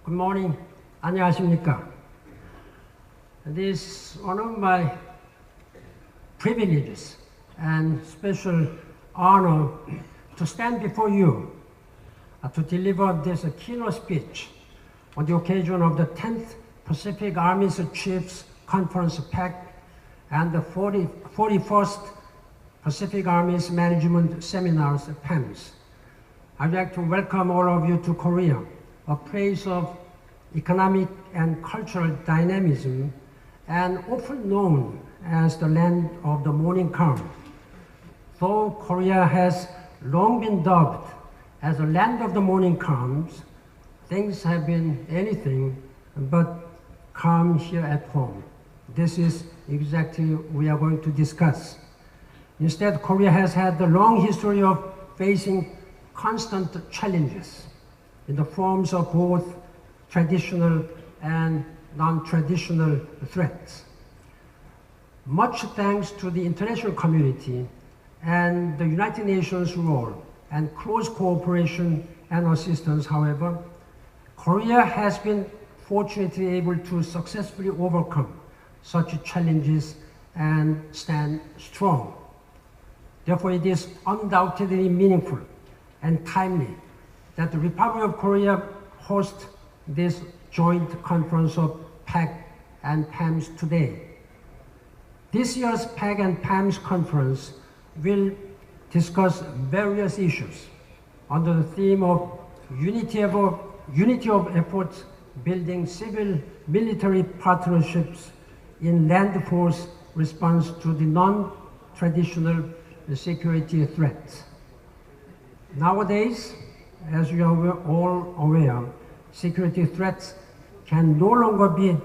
Good morning. 안녕하십니까? It is one of my privileges and special honor to stand before you to deliver this keynote speech on the occasion of the 10th Pacific Armies Chiefs Conference PACC and the 41st Pacific Armies Management Seminars PAMS. I'd like to welcome all of you to Korea, a place of economic and cultural dynamism and often known as the land of the morning calm. Though Korea has long been dubbed as a land of the morning calms, things have been anything but calm here at home. This is exactly what we are going to discuss. Instead, Korea has had a long history of facing constant challenges in the forms of both traditional and non-traditional threats. Much thanks to the international community and the United Nations role and close cooperation and assistance, however, Korea has been fortunately able to successfully overcome such challenges and stand strong. Therefore, it is undoubtedly meaningful and timely that the Republic of Korea hosts this joint conference of PACC and PAMS today. This year's PACC and PAMS conference will discuss various issues under the theme of unity of efforts building civil-military partnerships in land force response to the non-traditional security threats. Nowadays, as you are all aware, security threats can no longer be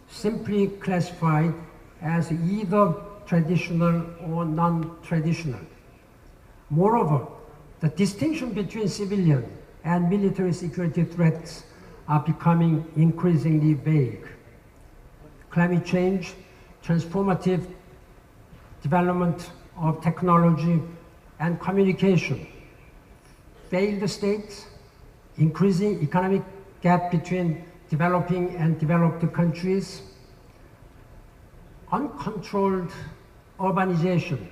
simply classified as either traditional or non-traditional. Moreover, the distinction between civilian and military security threats are becoming increasingly vague. Climate change, transformative development of technology and communication, failed states, increasing economic gap between developing and developed countries, uncontrolled urbanization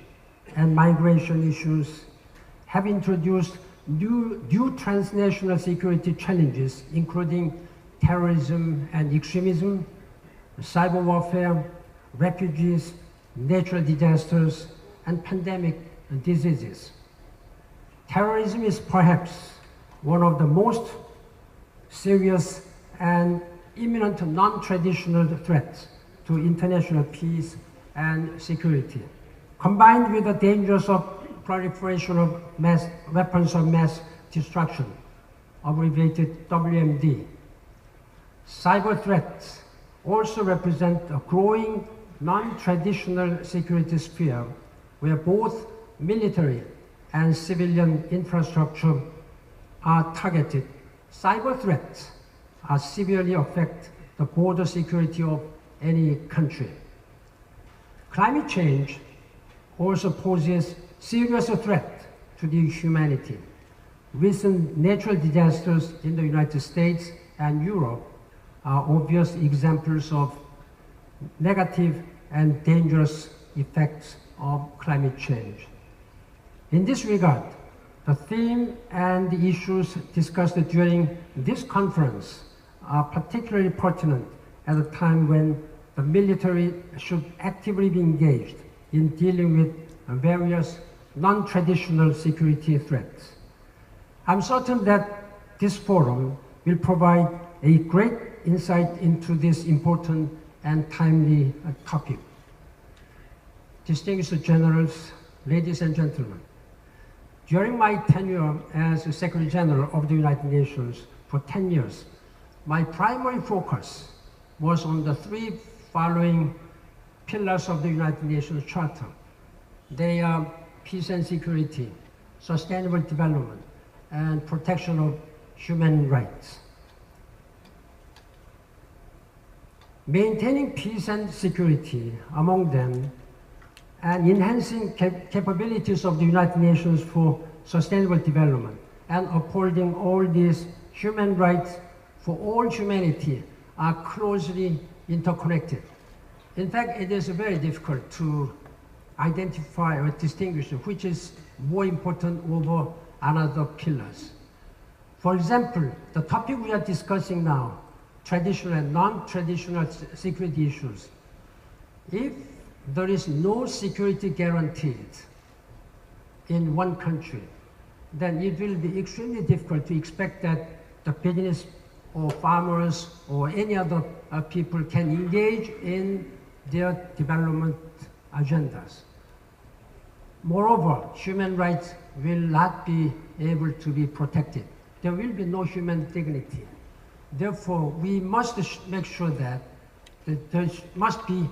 and migration issues have introduced new transnational security challenges, including terrorism and extremism, cyber warfare, refugees, natural disasters, and pandemic diseases. Terrorism is perhaps one of the most serious and imminent non-traditional threats to international peace and security, combined with the dangers of proliferation of weapons of mass destruction, abbreviated WMD. Cyber threats also represent a growing non-traditional security sphere where both military and civilian infrastructure are targeted. Cyber threats severely affect the border security of any country. Climate change also poses serious threat to the humanity. Recent natural disasters in the United States and Europe are obvious examples of negative and dangerous effects of climate change. In this regard, the theme and the issues discussed during this conference are particularly pertinent at a time when the military should actively be engaged in dealing with various non-traditional security threats. I'm certain that this forum will provide a great insight into this important and timely topic. Distinguished generals, ladies and gentlemen, during my tenure as Secretary General of the United Nations for 10 years, my primary focus was on the three following pillars of the United Nations Charter. They are peace and security, sustainable development, and protection of human rights. Maintaining peace and security among them and enhancing capabilities of the United Nations for sustainable development and upholding all these human rights for all humanity are closely interconnected. In fact, it is very difficult to identify or distinguish which is more important over another pillars. For example, the topic we are discussing now, traditional and non-traditional security issues. If there is no security guaranteed in one country, then it will be extremely difficult to expect that the business or farmers or any other people can engage in their development agendas. Moreover, human rights will not be able to be protected. There will be no human dignity. Therefore, we must make sure that there must be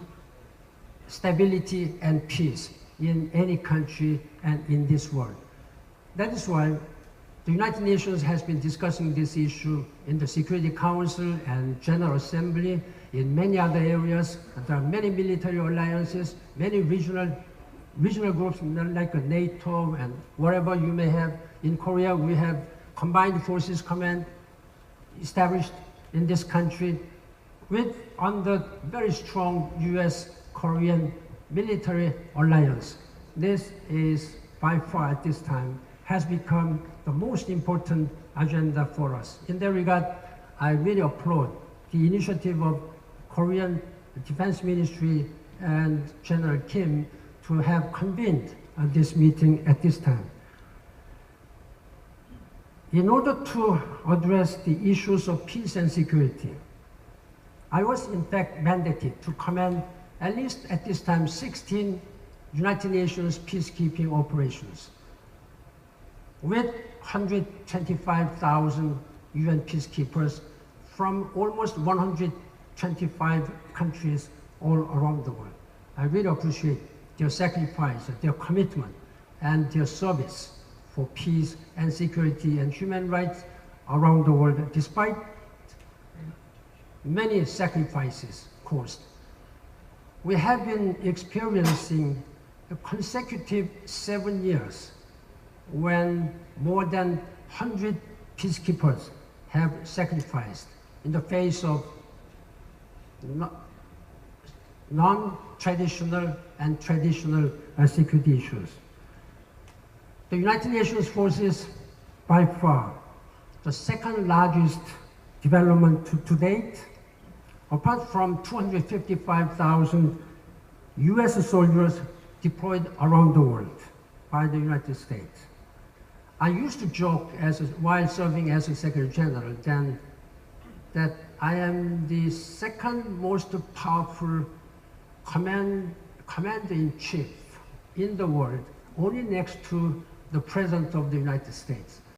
stability and peace in any country and in this world. That is why the United Nations has been discussing this issue in the Security Council and General Assembly, in many other areas. There are many military alliances, many regional groups like NATO and whatever you may have. In Korea, we have Combined Forces Command established in this country under very strong US-Korean military alliance. This is by far at this time has become the most important agenda for us. In that regard, I really applaud the initiative of Korean Defense Ministry and General Kim to have convened this meeting at this time. In order to address the issues of peace and security, I was in fact mandated to command at least at this time 16 United Nations peacekeeping operations with 125,000 UN peacekeepers from almost 125 countries all around the world. I really appreciate their sacrifice, their commitment, and their service for peace and security and human rights around the world, despite many sacrifices caused. We have been experiencing a consecutive 7 years when more than 100 peacekeepers have sacrificed in the face of non-traditional and traditional security issues. The United Nations forces, by far, the second largest development to date, apart from 255,000 US soldiers deployed around the world by the United States. I used to joke while serving as a Secretary General then that I am the second most powerful commander-in-chief in the world, only next to the President of the United States.